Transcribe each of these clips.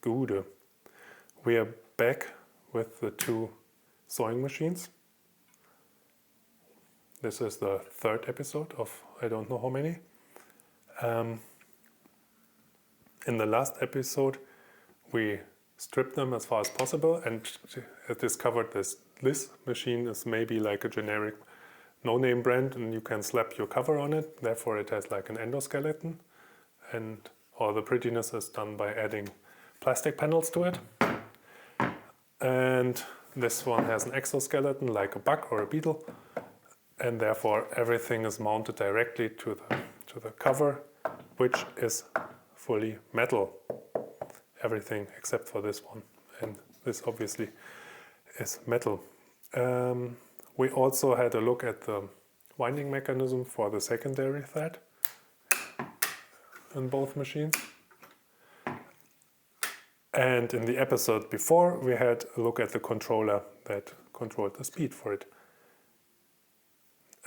Gude. We are back with the two sewing machines. This is the third episode of I don't know how many. In the last episode we stripped them as far as possible and discovered this machine is maybe like a generic no-name brand and you can slap your cover on it. Therefore it has like an endoskeleton and all the prettiness is done by adding plastic panels to it. And this one has an exoskeleton like a bug or a beetle, and therefore everything is mounted directly to the cover, which is fully metal. Everything except for this one, and this obviously is metal. We also had a look at the winding mechanism for the secondary thread in both machines. And in the episode before, we had a look at the controller that controlled the speed for it.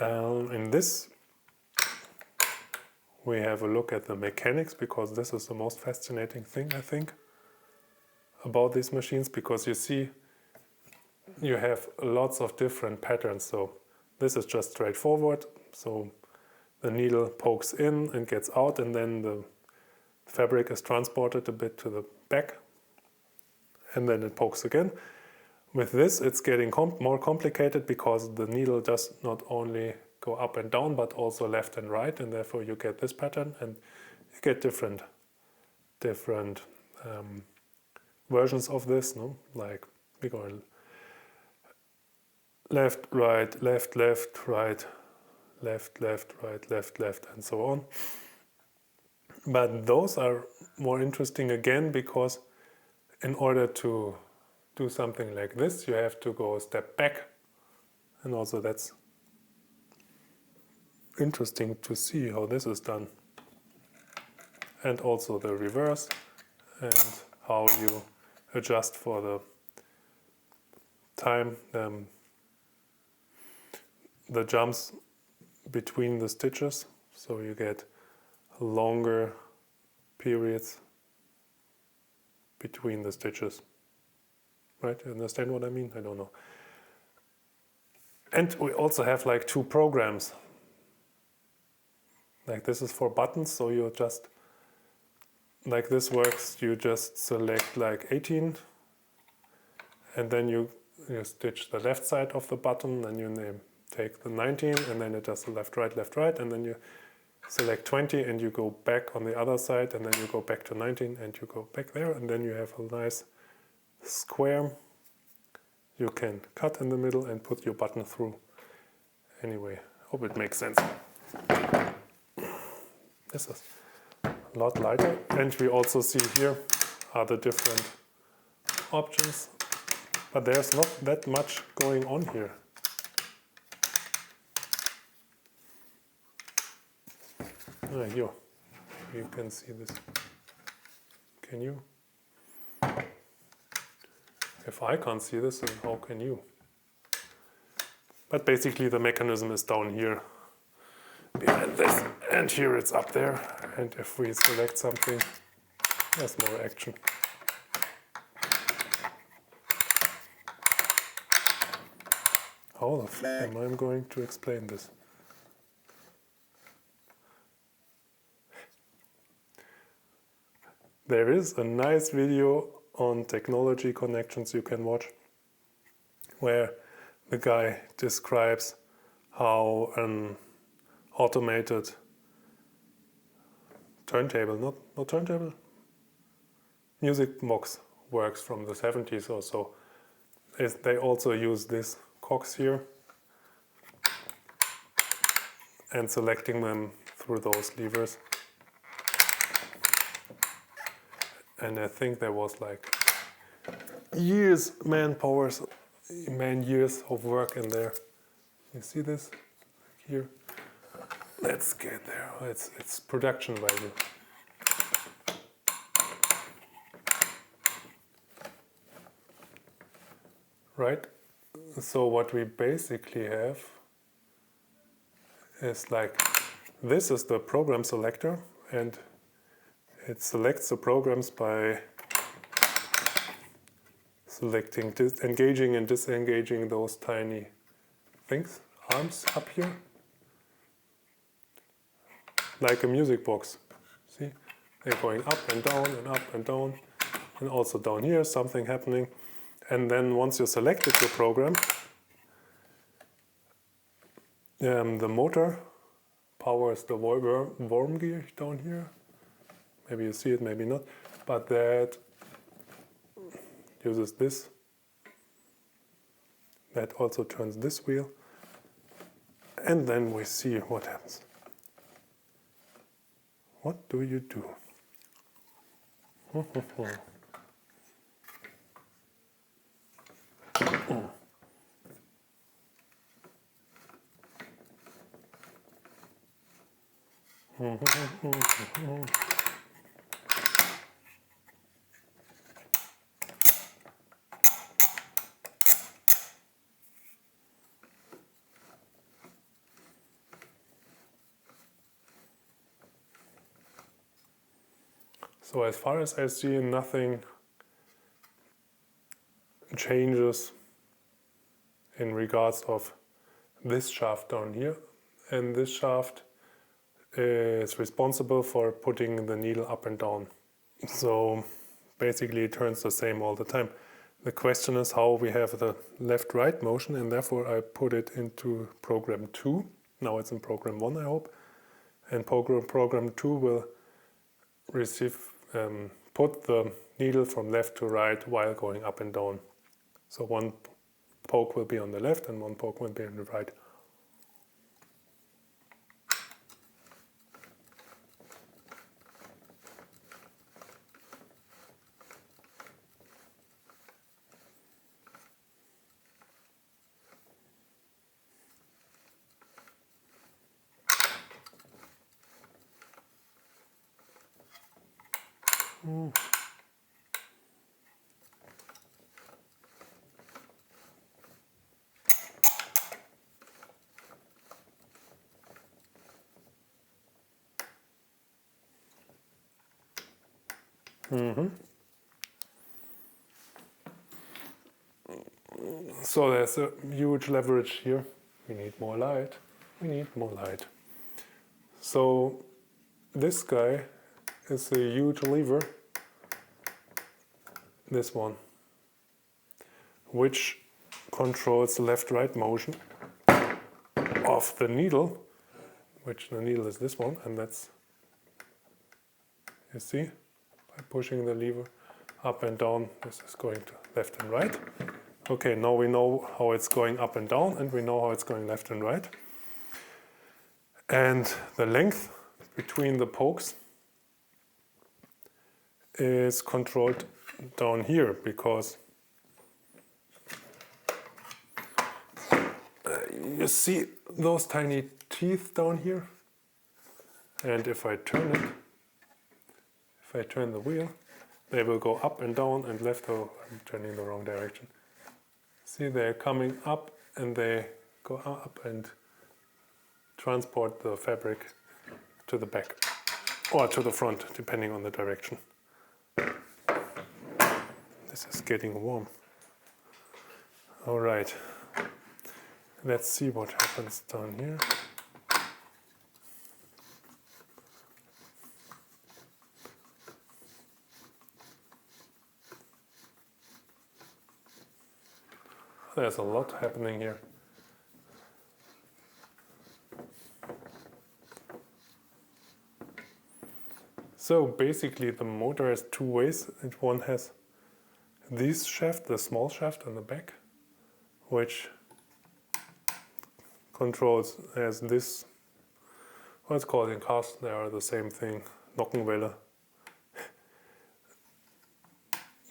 In this, we have a look at the mechanics, because this is the most fascinating thing, I think, about these machines, because you see, you have lots of different patterns. So this is just straightforward. So the needle pokes in and gets out, and then the fabric is transported a bit to the back, and then it pokes again. With this, it's getting more complicated, because the needle does not only go up and down, but also left and right, and therefore you get this pattern, and you get different versions of this. No, like we go left, right, left, left, right, left, left, right, left, left, and so on. But those are more interesting again, because in order to do something like this, you have to go a step back. And also that's interesting to see how this is done. And also the reverse, and how you adjust for the time, the jumps between the stitches, so you get longer periods between the stitches. Right? You understand what I mean? I don't know. And we also have like two programs. Like this is for buttons, so you just, like this works, you just select like 18, and then you stitch the left side of the button, and you take the 19, and then it does the left, right, and then you select 20 and you go back on the other side, and then you go back to 19 and you go back there, and then you have a nice square. You can cut in the middle and put your button through. Anyway, hope it makes sense. This is a lot lighter, and we also see here are the different options, but there's not that much going on here. Here, you can see this. Can you? If I can't see this, then how can you? But basically the mechanism is down here behind this, and here it's up there. And if we select something, there's more action. How the f am I going to explain this? There is a nice video on technology connections you can watch, where the guy describes how an automated turntable, not turntable, music box works from the 70s or so. They also use this cogs here, and selecting them through those levers. And I think there was like years of work in there. You see this here? Let's get there. It's production value. Right? So what we basically have is like, this is the program selector, and it selects the programs by selecting, engaging and disengaging those tiny things, arms up here, like a music box. See, they're going up and down and up and down, and also down here something happening. And then once you selected your program, the motor powers the worm gear down here. Maybe you see it, maybe not, but that uses this. That also turns this wheel. And then we see what happens. What do you do? So as far as I see, nothing changes in regards of this shaft down here, and this shaft is responsible for putting the needle up and down. So basically it turns the same all the time. The question is how we have the left-right motion, and therefore I put it into program 2. Now it's in program 1, I hope. And program 2 will put the needle from left to right while going up and down. So one poke will be on the left and one poke will be on the right. So there's a huge leverage here. We need more light. We need more light. So this guy is a huge lever, this one, which controls the left-right motion of the needle, which the needle is this one, and that's, you see, by pushing the lever up and down, this is going to left and right. Okay, now we know how it's going up and down, and we know how it's going left and right. And the length between the pokes is controlled down here, because you see those tiny teeth down here, and if I turn it, if I turn the wheel, they will go up and down and left. Oh, I'm turning the wrong direction. See, they're coming up and they go up and transport the fabric to the back or to the front, depending on the direction. This is getting warm. All right, let's see what happens down here. There's a lot happening here. So basically the motor has two ways. One has this shaft, the small shaft on the back, which controls as this, what's called in cars, they are the same thing, Nockenwelle.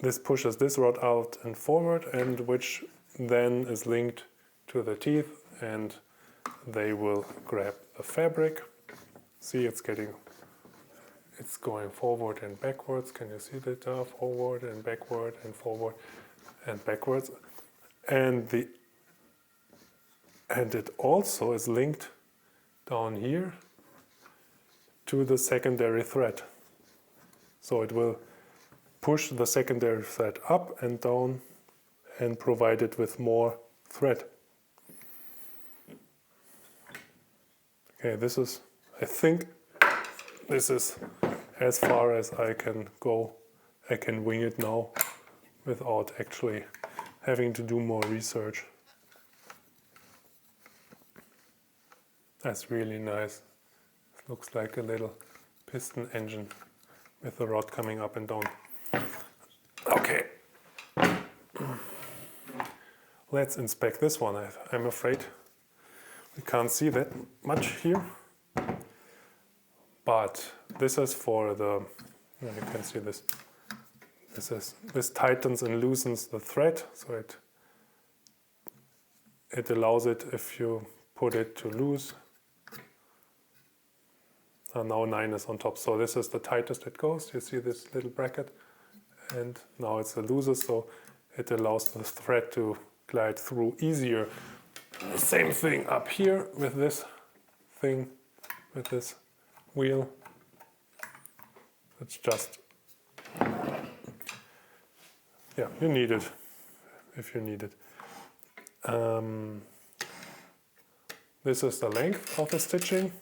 This pushes this rod out and forward, and which then is linked to the teeth, and they will grab the fabric. See, it's going forward and backwards. Can you see that? Forward and backward and forward and backwards. And it also is linked down here to the secondary thread. So it will push the secondary thread up and down and provide it with more thread. Okay, this is, I think, this is as far as I can go. I can wing it now without actually having to do more research. That's really nice. It looks like a little piston engine with the rod coming up and down. Okay. Let's inspect this one. I'm afraid we can't see that much here. But this is for the, you can see this. This tightens and loosens the thread, so it allows it if you put it to loose. And now 9 is on top, so this is the tightest it goes. You see this little bracket, and now it's the loosest, so it allows the thread to glide through easier. The same thing up here with this thing, with this wheel. It's just, yeah, you need it if you need it. This is the length of the stitching.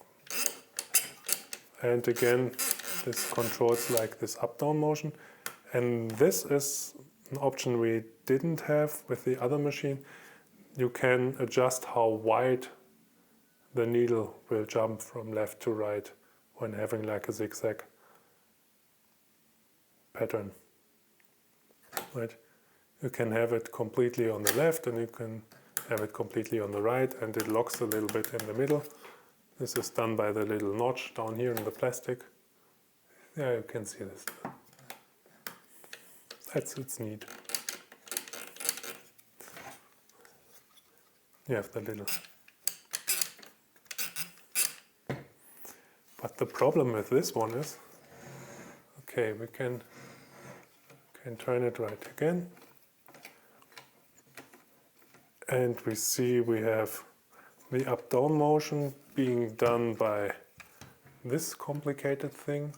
And again, this controls like this up-down motion. And this is an option we didn't have with the other machine. You can adjust how wide the needle will jump from left to right when having like a zigzag pattern. Right? You can have it completely on the left and you can have it completely on the right, and it locks a little bit in the middle. This is done by the little notch down here in the plastic. Yeah, you can see this. It's neat. You have the little. But the problem with this one is, okay, we can turn it right again. And we see we have the up-down motion being done by this complicated thing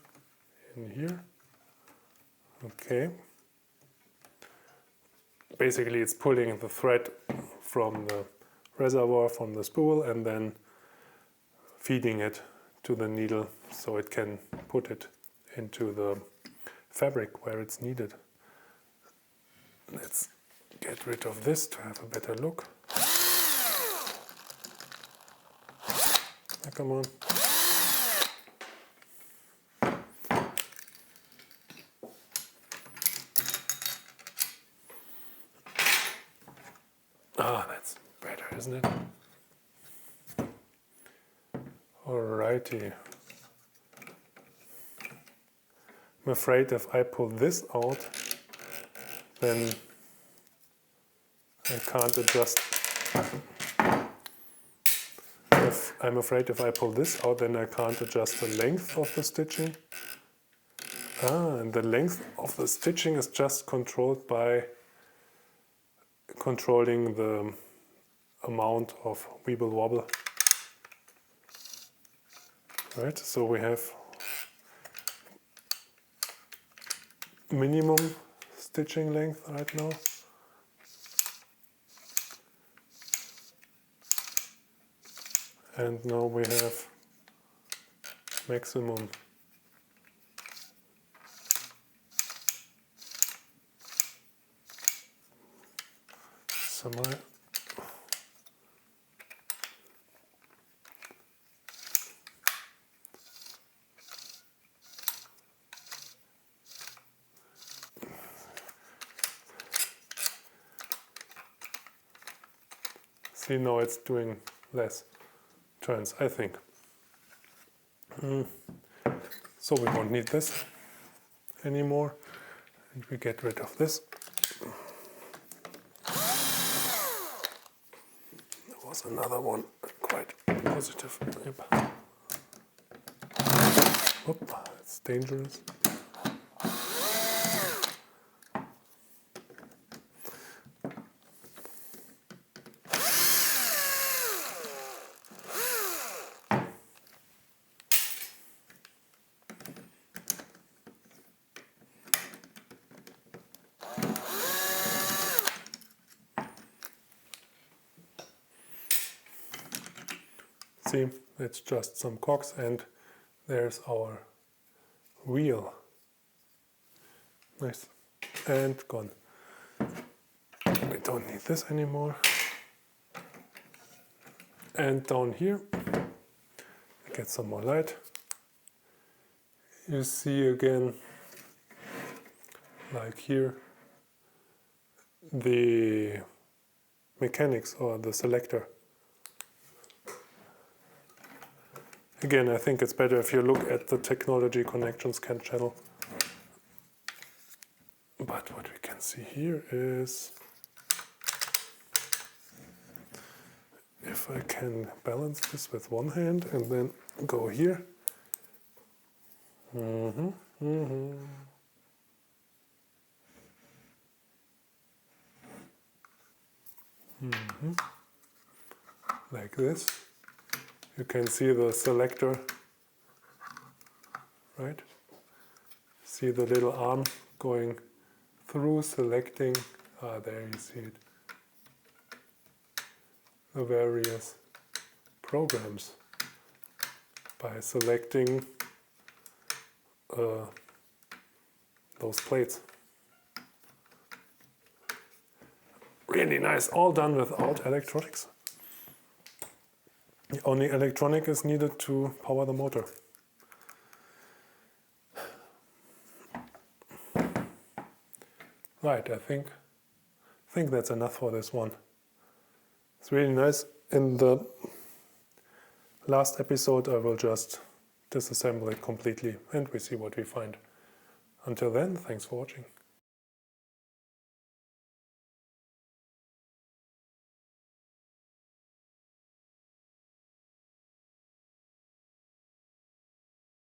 in here. Okay. Basically it's pulling the thread from the reservoir, from the spool, and then feeding it to the needle so it can put it into the fabric where it's needed. Let's get rid of this to have a better look. Come on. Ah, that's better, isn't it? Alrighty. I'm afraid if I pull this out, then I can't adjust. I'm afraid if I pull this out, then I can't adjust the length of the stitching. And the length of the stitching is just controlled by controlling the amount of weeble wobble. Right, so we have minimum stitching length right now. And now we have maximum. See, now it's doing less turns, I think. So we don't need this anymore, and we get rid of this. There was another one, quite positive. Yep. Oop, it's dangerous. see, it's just some cogs, and there's our wheel. Nice. And gone. We don't need this anymore. And down here, get some more light. You see again, like here, the mechanics or the selector. Again, I think it's better if you look at the technology connection scan channel. But what we can see here is, if I can balance this with one hand and then go here. Like this. You can see the selector, right? See the little arm going through, selecting. There you see it. The various programs by selecting those plates. Really nice, all done without electronics. The only electronic is needed to power the motor. Right, I think that's enough for this one. It's really nice. In the last episode I will just disassemble it completely and we see what we find. Until then, thanks for watching.